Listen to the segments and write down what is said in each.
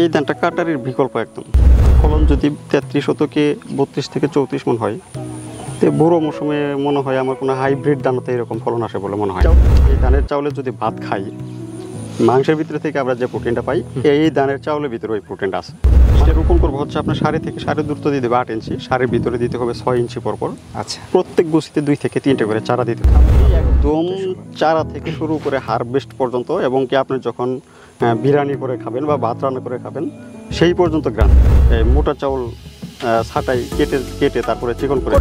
এই ধানটা কাটারির বিকল্প একদম। ফলন যদি 33 শতকে 32 থেকে 34 মণ হয়, তো বুড়ো মৌসুমে মনে হয় আমার কোনো হাইব্রিড ধানতে এরকম ফলন আসে বলে মনে হয়। এই ধানের চাউলে যদি ভাত খাই, মাংসের ভিতরে থেকে আমরা যে প্রোটিনটা পাই, এই ধানের চাউলের ভিতরে ওই প্রোটিনটা আছে। এটা রোপণ করবো হচ্ছে আপনার সারি থেকে সারের দূরত্ব দিয়ে দেবে 8 ইঞ্চি, সারের ভিতরে দিতে হবে 6 ইঞ্চি পরপর। আচ্ছা, প্রত্যেক গুছিতে 2 থেকে 3টে করে চারা দিতে হবে একদম চারা থেকে শুরু করে হারভেস্ট পর্যন্ত, এবং কি আপনি যখন বিরিয়ানি করে খাবেন বা ভাত রান্না করে খাবেন সেই পর্যন্ত গ্রাম মোটা চাউল ছাটাই কেটে তারপরে চিকন করে,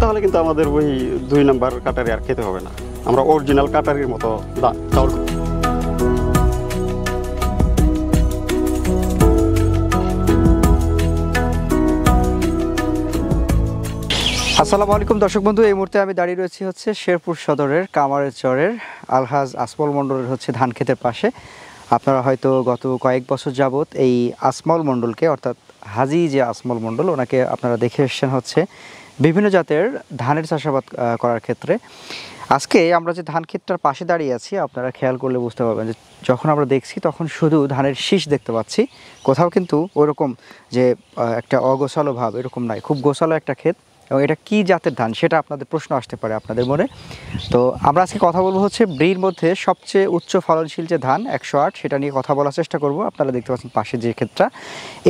তাহলে কিন্তু আমাদের ওই 2 নাম্বার কাটারি আর খেতে হবে না। আমরা অরিজিনাল কাটারির মতো চাউল। আসসালামু আলাইকুম দর্শক বন্ধু, এই মুহূর্তে আমি দাঁড়িয়ে রয়েছি হচ্ছে শেরপুর সদরের কামারের চরের আলহাজ আসমল মণ্ডলের হচ্ছে ধান ক্ষেতের পাশে। আপনারা হয়তো গত কয়েক বছর যাবত এই আসমল মণ্ডলকে, অর্থাৎ হাজি যে আসমল মণ্ডল, ওনাকে আপনারা দেখে এসেছেন হচ্ছে বিভিন্ন জাতের ধানের চাষাবাদ করার ক্ষেত্রে। আজকে আমরা যে ধান ক্ষেতটার পাশে দাঁড়িয়ে আছি, আপনারা খেয়াল করলে বুঝতে পারবেন যে যখন আমরা দেখছি তখন শুধু ধানের শীষ দেখতে পাচ্ছি, কোথাও কিন্তু ওরকম যে একটা অগোছালো ভাব এরকম নাই, খুব গোছালো একটা ক্ষেত। এবং এটা কী জাতের ধান সেটা আপনাদের প্রশ্ন আসতে পারে আপনাদের মনে। তো আমরা আজকে কথা বলবো হচ্ছে ব্রির মধ্যে সবচেয়ে উচ্চ ফলনশীল যে ধান 108, সেটা নিয়ে কথা বলার চেষ্টা করব। আপনারা দেখতে পাচ্ছেন পাশে যে ক্ষেতটা,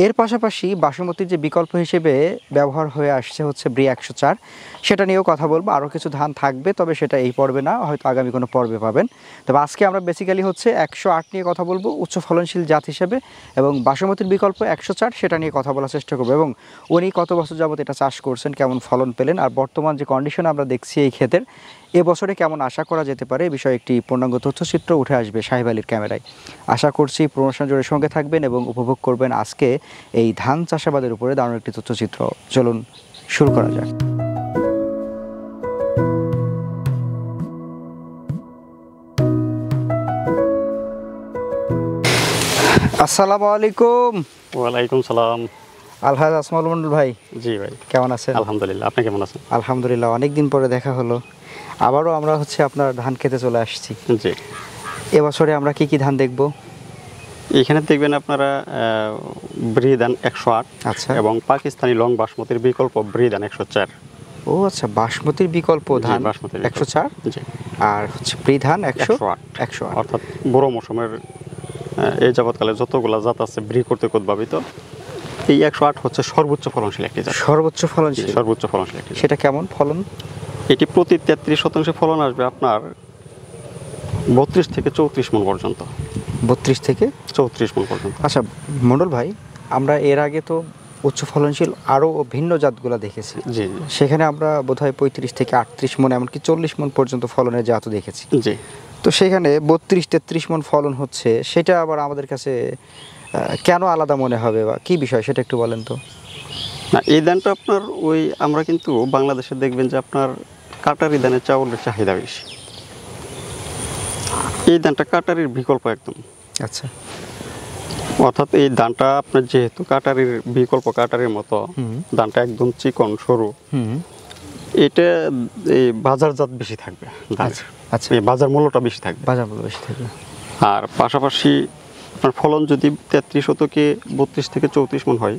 এর পাশাপাশি বাসমতির যে বিকল্প হিসেবে ব্যবহার হয়ে আসছে হচ্ছে ব্রি 104, সেটা নিয়েও কথা বলবো। আরও কিছু ধান থাকবে, তবে সেটা এই পর্বে না, হয়তো আগামী কোনো পর্বে পাবেন। তবে আজকে আমরা বেসিক্যালি হচ্ছে 108 নিয়ে কথা বলবো উচ্চ ফলনশীল জাত হিসেবে, এবং বাসমতির বিকল্প 104 সেটা নিয়ে কথা বলার চেষ্টা করবো, এবং উনি কত বছর যাবত এটা চাষ করছেন, কেমন ফলন পেলেন, আর বর্তমান যে কন্ডিশন আমরা দেখছি এই ক্ষেতের, এবছরে কেমন আশা করা যেতে পারে, এই বিষয়ে একটি পূর্ণাঙ্গ তথ্যচিত্র উঠে আসবে সাহেব আলীর ক্যামেরায়। আশা করছি প্রমোশন জোরের সঙ্গে থাকবেন এবং উপভোগ করবেন আজকে এই ধান চাষাবাদের উপরে দারুণ একটি তথ্যচিত্র। চলুন শুরু করা যাক। আসসালামু আলাইকুম। ওয়ালাইকুম সালাম। আলহাজ আসমল মণ্ডল ভাই। জি ভাই, কেমন আছেন? আলহামদুলিল্লাহ, আপনি কেমন আছেন? আলহামদুলিল্লাহ, অনেক দিন পরে দেখা হলো। আবারও আমরা হচ্ছে আপনার ধান খেতে চলে আসছি। জি, এবছরে আমরা কি কি ধান দেখব? এখানে দেখবেন আপনারা ব্রি ধান 108, আচ্ছা, এবং পাকিস্তানি লং বাসমতির বিকল্প ব্রি ধান 104। ও আচ্ছা, বাসমতির বিকল্প ধান বাসমতির 104, জি, আর হচ্ছে ব্রি ধান 108, 108, অর্থাৎ বুড়ো মৌসুমের এই যাবৎকালে যতগুলো জাত আছে ব্রি করতে উদ্ভাবিত, এই 108 হচ্ছে সর্বোচ্চ ফলনশীল একটি জাত। সর্বোচ্চ ফলনশীল? সর্বোচ্চ ফলনশীল একটি। সেটা কেমন ফলন? এটি প্রতি 33% ফলন আসবে আপনার 32 থেকে 34 মণ পর্যন্ত। 32 থেকে 34 মণ পর্যন্ত। আচ্ছা মণ্ডল ভাই, আমরা এর আগে তো উচ্চ ফলনশীল আরও ভিন্ন জাতগুলো দেখেছি। জি, সেখানে আমরা বোধহয় 35 থেকে 38 মণ, এমনকি 40 মণ পর্যন্ত ফলনের জাতও দেখেছি। জি, তো সেখানে 32-33 মণ ফলন হচ্ছে, সেটা আবার আমাদের কাছে কেন আলাদা মনে হবে, বা কী বিষয় সেটা একটু বলেন তো। না, এই ধানটা আপনার ওই আমরা কিন্তু বাংলাদেশে দেখবেন যে আপনার কাটারি ধানের চাউলের চাহিদা বেশি। এই ধানটা কাটারির বিকল্প একদম। আচ্ছা, অর্থাৎ এই ধানটা আপনার যেহেতু কাটারির বিকল্প, কাটারির মতো ধানটা একদম চিকন সরু, এটা এই বাজারজাত বেশি থাকবে। আচ্ছা, এই বাজার মূল্যটা বেশি থাকবে, বাজার মূল্য বেশি থাকবে। আর পাশাপাশি আপনার ফলন যদি 33 শতকে 32 থেকে 34 মণ হয়,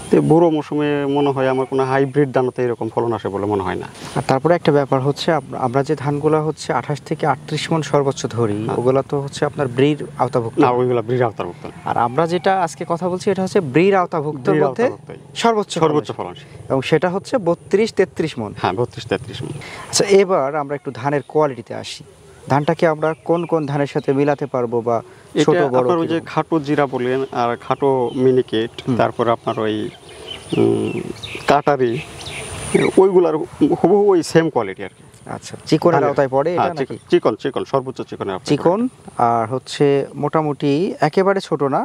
তো বুড়ো মৌসুমে মনে হয় আমার কোনো হাইব্রিড ধানতে এরকম ফলন আসে বলে মনে হয় না। আর তারপরে একটা ব্যাপার হচ্ছে, আমরা যে ধানগুলো হচ্ছে 28 থেকে 38 মণ সর্বোচ্চ ধরি, ওগুলো তো হচ্ছে আপনার ব্রির আওতাভুক্ত না, ওইগুলো ব্রির আওতাভুক্ত। আর আমরা যেটা আজকে কথা বলছি এটা হচ্ছে ব্রির আওতাভুক্ত বলতে সর্বোচ্চ ফলনশীল, এবং সেটা হচ্ছে 32-33 মণ। হ্যাঁ, 32-33 মণ। আচ্ছা, এবার আমরা একটু ধানের কোয়ালিটিতে আসি। ধানটাকে আমরা কোন কোন ধানের সাথে মিলাতে পারবো, বা ছোট বড়? আপনার ওই যে খাটো জিরা বলেন, আর খাটো মিনিকেট, তারপরে আপনার ওই কাটারি, ওইগুলার হুবহু ওই সেম কোয়ালিটি আর কি। আচ্ছা, চিকনের আওতায় পড়ে এটা নাকি? চিকন সর্বোচ্চ চিকনের আওতায়। চিকন আর হচ্ছে মোটামুটি একেবারে ছোট না,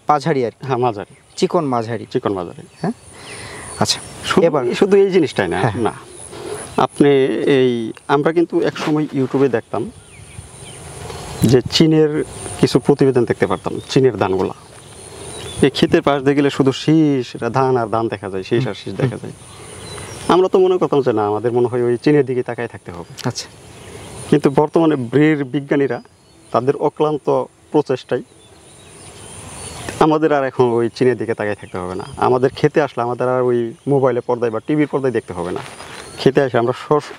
মাঝারি আর কি। হ্যাঁ, মাঝারি, চিকন মাঝারি। চিকন মাঝারি। হ্যাঁ, আচ্ছা, এবার শুধু এই জিনিসটাই না, না আপনি এই আমরা কিন্তু একসময় ইউটিউবে দেখতাম যে চীনের কিছু প্রতিবেদন দেখতে পারতাম, চীনের ধানগুলা এই ক্ষেতের পাশ দিয়ে গেলে শুধু শীষ ধান আর ধান দেখা যায়, শীষ আর শীষ দেখা যায়। আমরা তো মনে করতাম যে না, আমাদের মনে হয় ওই চীনের দিকে তাকায় থাকতে হবে। আচ্ছা, কিন্তু বর্তমানে ব্রির বিজ্ঞানীরা তাদের অক্লান্ত প্রচেষ্টায় আমাদের আর এখন ওই চীনের দিকে তাকাই থাকতে হবে না। আমাদের খেতে আসলে আমাদের আর ওই মোবাইলের পর্দায় বা টিভির পর্দায় দেখতে হবে না। খেতে আসে আমরা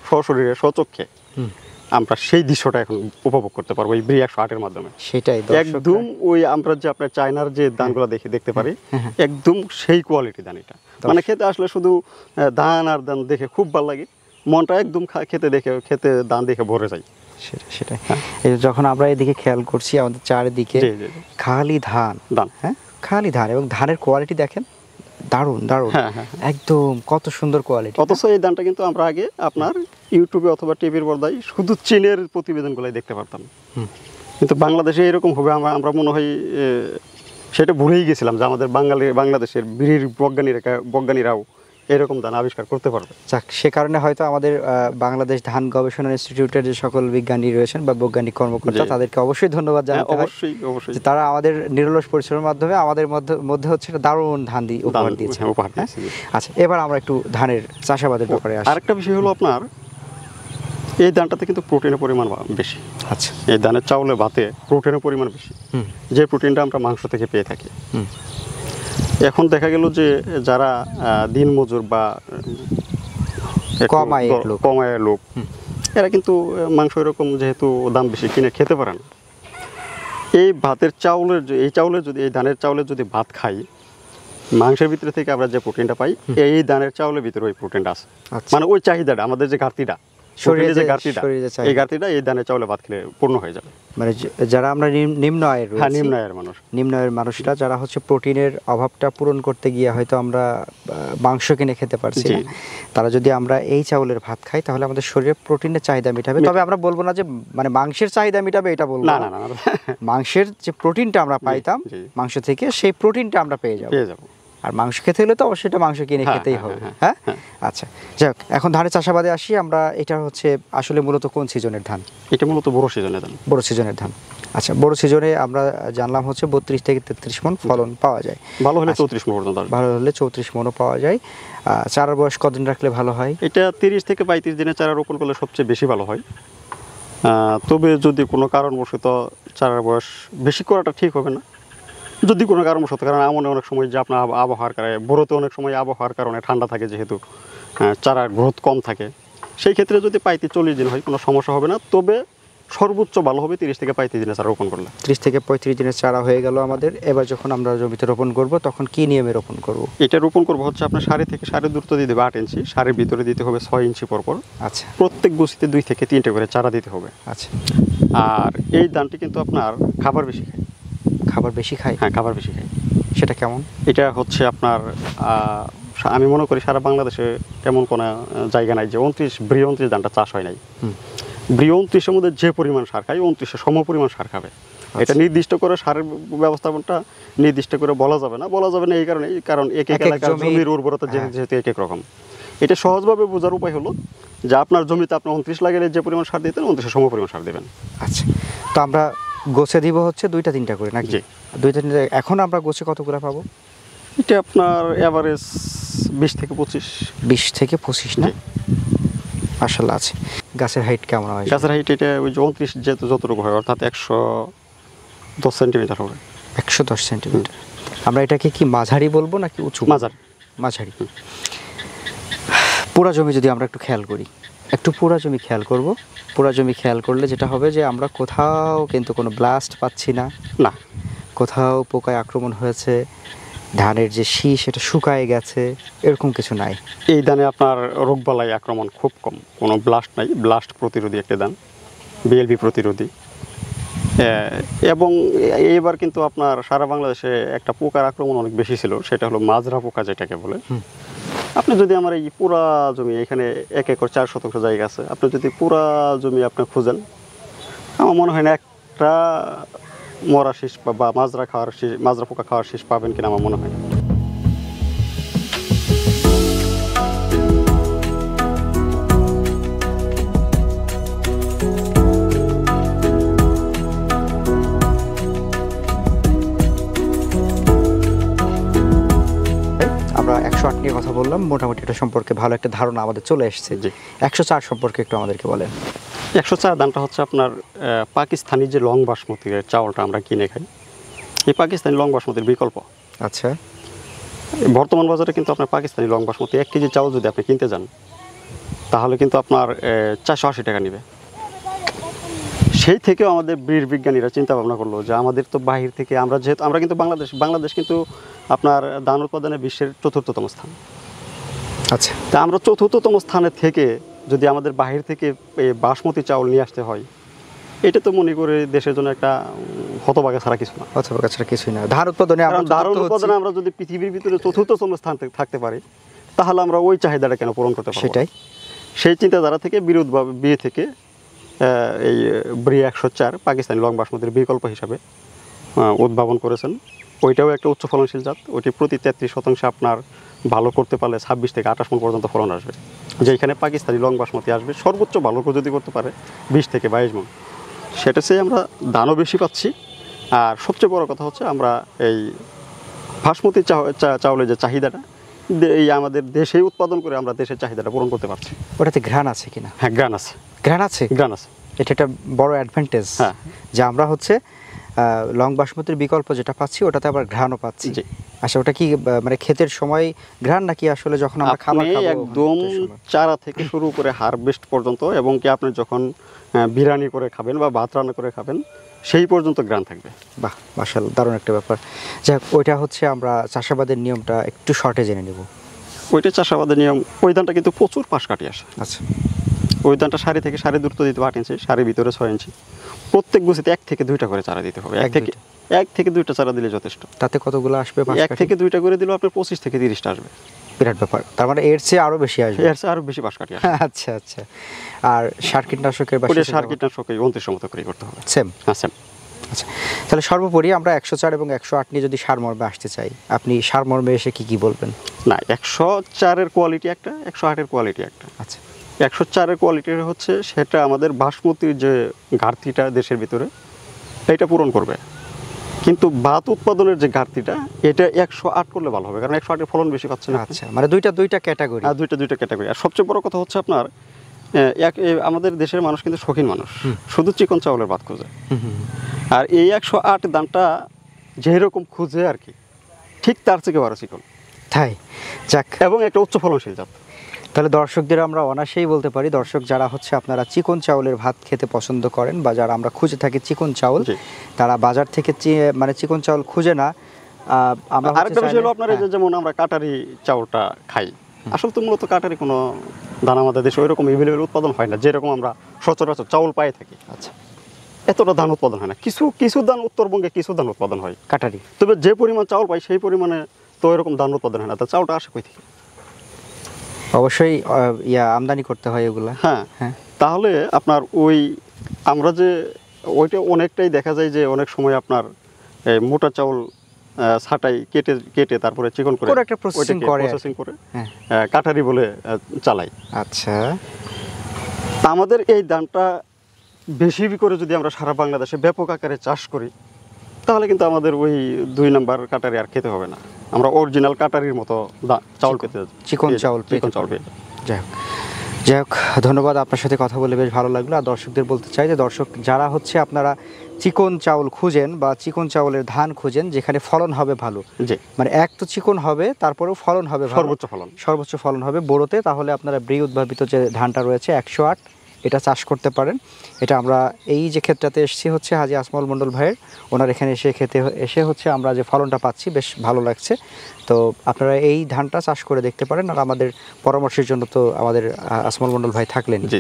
সশরীরে স্বচক্ষে আমরা সেই দৃশ্যটা এখন উপভোগ করতে পারবো এই BRI-108-এর মাধ্যমে। সেটাই একদম ওই আমরা যে আপনার চায়নার যে ধানগুলো দেখতে পারি একদম সেই কোয়ালিটি ধান এটা। মানে খেতে আসলে শুধু ধান আর ধান দেখে খুব ভালো লাগে, মনটা একদম খেতে ধান দেখে ভরে যায়। সেটাই এই যে যখন আমরা এদিকে খেয়াল করছি আমাদের চারিদিকে খালি ধান, হ্যাঁ খালি ধান, এবং ধানের কোয়ালিটি দেখেন দারুণ দারুণ, একদম কত সুন্দর কোয়ালিটি। অথচ এই ধানটা কিন্তু আমরা আগে আপনার ইউটিউবে অথবা টিভির পর্দায় শুধু চীনের প্রতিবেদনগুলোই দেখতে পারতাম, কিন্তু বাংলাদেশে এরকম হবে আমরা মনে হয় সেটা ভুলেই গেছিলাম যে আমাদের বাংলাদেশের বীর বৈজ্ঞানিরাও এরকম ধান আবিষ্কার করতে পারবে। যাক, সে কারণে হয়তো আমাদের বাংলাদেশ ধান গবেষণা ইনস্টিটিউটের যে সকল বিজ্ঞানী রয়েছেন বা বৈজ্ঞানিক কর্মকর্তা তাদেরকে অবশ্যই ধন্যবাদ জানাতে হয়। অবশ্যই তারা আমাদের নিরলস পরিশ্রমের মাধ্যমে আমাদের মধ্যে হচ্ছে একটা দারুণ ধান উপহার দিয়েছে। আচ্ছা, এবার আমরা একটু ধানের চাষাবাদের ব্যাপারে আসি। আরেকটা বিষয় হলো আপনার এই ধানটাতে কিন্তু প্রোটিনের পরিমাণ বেশি। আচ্ছা, এই ধানের চাউলে ভাতে প্রোটিনের পরিমাণ বেশি, যে প্রোটিনটা আমরা মাংস থেকে পেয়ে থাকি। এখন দেখা গেল যে যারা দিনমজুর বা কমায়ের লোক এরা কিন্তু মাংস এরকম যেহেতু দাম বেশি কিনে খেতে পারে না। এই ধানের চাউলের যদি ভাত খাই, মাংসের ভিতরে থেকে আমরা যে প্রোটিনটা পাই এই ধানের চাউলের ভিতরে ওই প্রোটিনটা আছে। মানে ওই চাহিদাটা, আমাদের যে ঘাটতিটা, এই ঘাটতিটা এই ধানের চাউলে ভাত খেলে পূর্ণ হয়ে যাবে। মানে যারা আমরা নিম্ন আয়ের মানুষরা যারা হচ্ছে প্রোটিনের অভাবটা পূরণ করতে গিয়ে হয়তো আমরা মাংস কিনে খেতে পারছি না, তারা যদি আমরা এই চাউলের ভাত খাই তাহলে আমাদের শরীরে প্রোটিনের চাহিদা মেটাবে। তবে আমরা বলবো না যে মানে মাংসের চাহিদা মেটাবে, এটা বলবো না। মাংসের যে প্রোটিনটা আমরা পাইতাম মাংস থেকে, সেই প্রোটিনটা আমরা পেয়ে যাবো। আর মাংস খেতে হলে তো অবশ্যই এটা মাংস কিনে খেতেই হবে। হ্যাঁ, আচ্ছা, যাক, এখন ধানের চাষাবাদে আসি আমরা। এটা হচ্ছে আসলে মূলত কোন সিজনের ধান? এটা মূলত বড় সিজনের ধান। আচ্ছা, বড় সিজনে আমরা জানলাম হচ্ছে 32 থেকে 33 মণ ফলন পাওয়া যায়। ভালো হলে 34 মণ পর্যন্ত, ভালো হলে 34 মণও পাওয়া যায়। চারার বয়স কতদিন রাখলে ভালো হয়? এটা 30 থেকে 35 দিনে চারা রোপণ করলে সবচেয়ে বেশি ভালো হয়। তবে যদি কোনো কারণবশত চারার বয়স বেশি করাটা ঠিক হবে না, যদি কোনো কারণবশত, কারণ অনেক সময় যে আপনার আবহাওয়ার কারণে, বড়োতে অনেক সময় আবহাওয়ার কারণে ঠান্ডা থাকে, যেহেতু চারার গ্রোথ কম থাকে, সেই ক্ষেত্রে যদি 35-40 দিন হয় কোনো সমস্যা হবে না। তবে সর্বোচ্চ ভালো হবে 30 থেকে 35 দিনে চারা রোপণ করলে। 30 থেকে 35 দিনের চারা হয়ে গেল আমাদের। এবার যখন আমরা জমিতে রোপণ করব তখন কি নিয়মে রোপণ করব? এটা রোপণ করবো হচ্ছে আপনার সারি থেকে সারির দূরত্ব দিয়ে দেবে 8 ইঞ্চি, সারির ভিতরে দিতে হবে 6 ইঞ্চি পরপর। আচ্ছা, প্রত্যেক গুছিতে 2 থেকে 3টে করে চারা দিতে হবে। আচ্ছা, আর এই ধানটি কিন্তু আপনার খাবার বেশি খায়। হ্যাঁ, খাবার বেশি খায়। সেটা কেমন? এটা হচ্ছে আপনার আমি মনে করি সারা বাংলাদেশে এমন কোনো জায়গা নাই যে 29 ধানটা চাষ হয় নাই। 29-এর মধ্যে যে পরিমাণ সার খায় 29-এর সম পরিমাণ সার খাবে। এটা নির্দিষ্ট করে সারের ব্যবস্থাপনটা নির্দিষ্ট করে বলা যাবে না এই কারণ এক এলাকার জমির উর্বরতা যেহেতু এক রকম। এটা সহজভাবে বোঝার উপায় হলো যে আপনার জমিতে আপনি 29 লাগালে যে পরিমাণ সার দিতেন 29-এর সম পরিমাণ সার দেবেন। আচ্ছা, তো আমরা গোছে দিব হচ্ছে 2-3টা করে নাকি? 2-3টা। এখন আমরা গোছে কত করে পাবো? এটা আপনার এভারেজ 20 থেকে 25। 20 থেকে 25 না? মাশাআল্লাহ আছে। গাছের হাইট কেমন হয়? গাছের হাইট এটা ওই 29 যতটুকু হয়, অর্থাৎ 110 সেন্টিমিটার হবে। 110 সেন্টিমিটার। আমরা এটাকে কি মাঝারি বলবো নাকি উঁচু? মাঝারি। পুরা জমি যদি আমরা একটু খেয়াল করি, পুরা জমি খেয়াল করলে যেটা হবে যে আমরা কোথাও কিন্তু কোনো ব্লাস্ট পাচ্ছি না, কোথাও পোকায় আক্রমণ হয়েছে, ধানের যে শীষ সেটা শুকায় গেছে, এরকম কিছু নাই। এই ধানে আপনার রোগবালাই আক্রমণ খুব কম, কোনো ব্লাস্ট নাই। ব্লাস্ট প্রতিরোধী একটা ধান, BLV প্রতিরোধী। এবং এইবার কিন্তু আপনার সারা বাংলাদেশে একটা পোকার আক্রমণ অনেক বেশি ছিল, সেটা হলো মাজরা পোকা যেটাকে বলে। আপনি যদি আমার এই পুরা জমি, এখানে 1 একর 4 শতাংশ জায়গা আছে, আপনি যদি পুরা জমি আপনি খুঁজেন, আমার মনে হয় না একটা মরা শীষ বা মাজরা পোকা খাওয়ার শীষ পাবেন কিনা আমার মনে হয়। আমরা 108 নিয়ে কথা বললাম, মোটামুটি এটা সম্পর্কে ভালো একটা ধারণা আমাদের চলে এসেছে। 104 সম্পর্কে একটু আমাদেরকে বলেন। 104 ধানটা হচ্ছে আপনার পাকিস্তানি যে লং বাসমতি চাউলটা আমরা কিনে খাই, এই পাকিস্তানি লং বাসমতির বিকল্প। আচ্ছা, বর্তমান বাজারে কিন্তু আপনার পাকিস্তানি লং বাসমতি 1 কেজি চাউল যদি আপনি কিনতে যান তাহলে কিন্তু আপনার 480 টাকা নেবে। সেই থেকেও আমাদের বীর বিজ্ঞানীরা চিন্তা ভাবনা করলো যে আমাদের তো বাহির থেকে যেহেতু আমরা কিন্তু বাংলাদেশ কিন্তু আপনার ধান উৎপাদনে বিশ্বের 4র্থতম স্থান। আচ্ছা, তা আমরা 4র্থতম স্থানে থেকে যদি আমাদের বাহির থেকে বাসমতি চাউল নিয়ে আসতে হয়, এটা তো মনে করে দেশের জন্য একটা হতভাগা ছাড়া কিছু না। অথবা কাছাড়া কিছুই না। ধান উৎপাদনে আমরা ধান উৎপাদনে আমরা যদি পৃথিবীর ভিতরে 4র্থতম স্থান থাকতে পারি তাহলে আমরা ওই চাহিদাটা কেন পূরণ করতে পারবো? সেটাই। সেই চিন্তাধারা থেকে বিয়ে থেকে এই ব্রি 104 পাকিস্তানি লং বাসমতির বিকল্প হিসাবে উদ্ভাবন করেছেন। ওইটাও একটা উচ্চ ফলনশীল জাত। ওইটি প্রতি 33% আপনার ভালো করতে পারলে 26 থেকে 28 মণ পর্যন্ত ফলন আসবে। যেখানে পাকিস্তানি লং বাসমতি আসবে সর্বোচ্চ ভালো যদি করতে পারে 20 থেকে 22 মণ। সেটা চেয়ে আমরা দানও বেশি পাচ্ছি। আর সবচেয়ে বড় কথা হচ্ছে আমরা এই বাসমতি চাউলের যে চাহিদাটা এই আমাদের দেশেই উৎপাদন করে আমরা দেশের চাহিদাটা পূরণ করতে পারছি। ওটাতে ঘ্রাণ আছে কিনা? হ্যাঁ, ঘ্রাণ আছে। ঘ্রাণ আছে? ঘ্রাণ আছে। এটা একটা বড় অ্যাডভান্টেজ। হ্যাঁ, যে আমরা হচ্ছে লং বাসমতির বিকল্প যেটা পাচ্ছি ওটাতে আবার ঘ্রাণও পাচ্ছি। জি। আচ্ছা, ওটা কি মানে ক্ষেতের সময় ঘ্রাণ নাকি আসলে যখন আমরা খাবার খাবো একদম চারা থেকে শুরু করে হারভেস্ট পর্যন্ত, এবং কি আপনি যখন বিরিয়ানি করে খাবেন বা ভাত রান্না করে খাবেন সেই পর্যন্ত ঘ্রাণ থাকবে। বাহ, মাশাআল্লাহ, দারুণ একটা ব্যাপার। যাই হোক, ওইটা হচ্ছে আমরা চাষাবাদের নিয়মটা একটু শর্টে জেনে নেব। ওইটা চাষাবাদের নিয়ম। ওই ধানটা কিন্তু প্রচুর পাশ কাটি আসে। আচ্ছা, ওই ধানটা সারি থেকে সারি দূরত্ব দিতে 8 ইঞ্চি, সারির ভিতরে 6 ইঞ্চি। প্রত্যেক গুছিতে 1 থেকে 2টা করে চারা দিতে হবে। 1 থেকে 2টা চারা দিলে যথেষ্ট। তাতে কতগুলো আসবে? 1 থেকে 2টা করে দিলেও আপনার 25 থেকে 30টা আসবে। বিরাট ব্যাপার। তার মানে এর চেয়ে আরো বেশি আসবে? এর চেয়ে আরো বেশি পাশ কাটি আসবে। আচ্ছা আচ্ছা। আর সার কীটনাশকের ওটা সার কীটনাশকই 29 মতো করে করতে হবে। সেম? হ্যাঁ, সেম। আচ্ছা, তাহলে সর্বোপরি আমরা 104 এবং 108 নিয়ে যদি সার মর্মে আসতে চাই, আপনি সার মর্মে এসে কি বলবেন? না, 104-এর কোয়ালিটি একটা, 108-এর কোয়ালিটি একটা। আচ্ছা, 104-এর কোয়ালিটি হচ্ছে সেটা আমাদের বাসমতির যে ঘাটতিটা দেশের ভিতরে এটা পূরণ করবে, কিন্তু ভাত উৎপাদনের যে ঘাটতিটা এটা 108 করলে ভালো হবে, কারণ 108-এর ফলন বেশি পাচ্ছে না। আচ্ছা, মানে দুইটা ক্যাটাগরি। আর দুইটা ক্যাটাগরি। আর সবচেয়ে বড় কথা হচ্ছে আপনার আমাদের দেশের মানুষ কিন্তু শৌখিন মানুষ, শুধু চিকন চাউলের ভাত খোঁজে। আর এই 108 দানটা যেরকম খুঁজে আর কি, ঠিক তার থেকে আরো চিকন। তাই? যাক, এবং একটা উচ্চ ফলনশীল জাত। তাহলে দর্শকদের আমরা অনায়াসেই বলতে পারি, দর্শক যারা হচ্ছে আপনারা চিকন চাউলের ভাত খেতে পছন্দ করেন বা যারা আমরা খুঁজে থাকি চিকন চাউল, তারা বাজার থেকে মানে চিকন চাউল খুঁজে না। আমরা আরেকটা বিষয় হলো আপনার যেমন আমরা কাটারি চাউলটা খাই, আসলে তো মূলত কাটারি কোনো দানা আমাদের দেশে ওইরকম এভেলেবেল উৎপাদন হয় না যেরকম আমরা সচরাচর চাউল পাই থাকি। আচ্ছা, এতটা ধান উৎপাদন হয় না। কিছু ধান উত্তরবঙ্গে কিছু ধান উৎপাদন হয় কাটারি, তবে যে পরিমাণ চাউল পাই সেই পরিমাণে তো এরকম ধান উৎপাদন হয় না। তা চাউলটা আসে কই থেকে? অবশ্যই আমদানি করতে হয় এগুলা। হ্যাঁ, হ্যাঁ। তাহলে আপনার আমরা যে ওইটা অনেকটাই দেখা যায় যে অনেক সময় আপনার মোটা চাউল ছাটাই কেটে তারপরে চিকন করে একটা প্রসেসিং করে কাটারি বলে চালাই। আচ্ছা, আমাদের এই ধানটা বেশি করে যদি আমরা সারা বাংলাদেশে ব্যাপক আকারে চাষ করি তাহলে কিন্তু আমাদের ওই 2 নাম্বার কাটারি আর খেতে হবে না। আমরা অরিজিনাল কাটারির মতো চাউল পেতে, চিকন চাউল পেয়ে। যাই হোক, ধন্যবাদ। আপনার সাথে কথা বলে বেশ ভালো লাগলো। আর দর্শকদের বলতে চাই যে দর্শক যারা হচ্ছে আপনারা চিকন চাউল খুঁজেন বা চিকন চাউলের ধান খুঁজেন যেখানে ফলন হবে ভালো, মানে এক তো চিকন হবে তারপরেও ফলন হবে সর্বোচ্চ ফলন হবে বোরোতে, তাহলে আপনারা ব্রি উদ্ভাবিত যে ধানটা রয়েছে 108 এটা চাষ করতে পারেন। এটা আমরা এই যে ক্ষেত্রটাতে এসেছি হচ্ছে হাজী আসমল মণ্ডল ভাইয়ের, ওনার এখানে এসে হচ্ছে আমরা যে ফলনটা পাচ্ছি বেশ ভালো লাগছে। তো আপনারা এই ধানটা চাষ করে দেখতে পারেন। আর আমাদের পরামর্শের জন্য তো আমাদের আসমল মণ্ডল ভাই থাকলেন। জি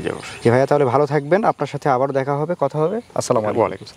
ভাইয়া, তাহলে ভালো থাকবেন। আপনার সাথে আবার দেখা হবে, কথা হবে। আসসালামু আলাইকুম।